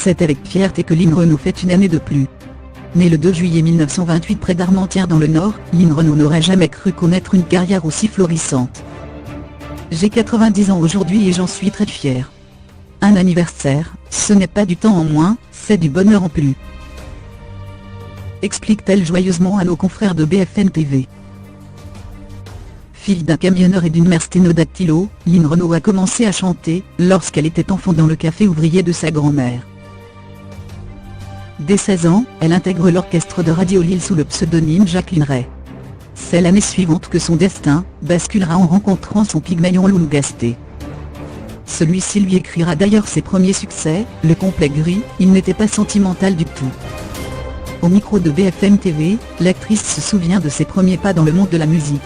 C'est avec fierté que Lynn Renaud fait une année de plus. Née le 2 juillet 1928 près d'Armentières dans le Nord, Lynn Renaud n'aurait jamais cru connaître une carrière aussi florissante. J'ai 90 ans aujourd'hui et j'en suis très fière. Un anniversaire, ce n'est pas du temps en moins, c'est du bonheur en plus. Explique-t-elle joyeusement à nos confrères de BFM TV. Fille d'un camionneur et d'une mère sténodactylo, Lynn Renaud a commencé à chanter lorsqu'elle était enfant dans le café ouvrier de sa grand-mère. Dès 16 ans, elle intègre l'orchestre de Radio Lille sous le pseudonyme Jacqueline Ray. C'est l'année suivante que son destin basculera en rencontrant son Pygmalion Loulou Gasté. Celui-ci lui écrira d'ailleurs ses premiers succès, Le complet gris, il n'était pas sentimental du tout. Au micro de BFM TV, l'actrice se souvient de ses premiers pas dans le monde de la musique.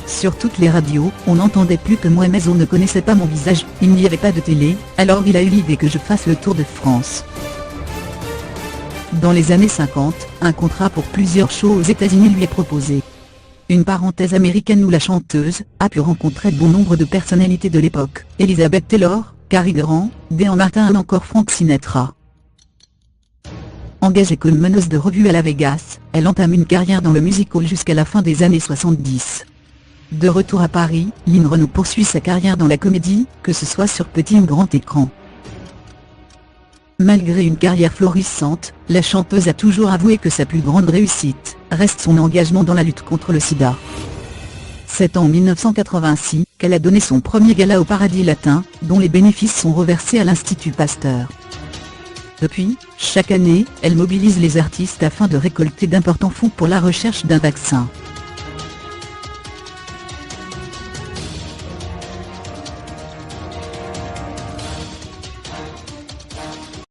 Sur toutes les radios, on n'entendait plus que moi mais on ne connaissait pas mon visage, il n'y avait pas de télé, alors il a eu l'idée que je fasse le tour de France. Dans les années 50, un contrat pour plusieurs shows aux États-Unis lui est proposé. Une parenthèse américaine où la chanteuse a pu rencontrer bon nombre de personnalités de l'époque, Elizabeth Taylor, Cary Grant, Dean Martin ou encore Frank Sinatra. Engagée comme meneuse de revue à Las Vegas, elle entame une carrière dans le music-hall jusqu'à la fin des années 70. De retour à Paris, Lynn Renaud poursuit sa carrière dans la comédie, que ce soit sur petit ou grand écran. Malgré une carrière florissante, la chanteuse a toujours avoué que sa plus grande réussite reste son engagement dans la lutte contre le sida. C'est en 1986 qu'elle a donné son premier gala au Paradis Latin, dont les bénéfices sont reversés à l'Institut Pasteur. Depuis, chaque année, elle mobilise les artistes afin de récolter d'importants fonds pour la recherche d'un vaccin.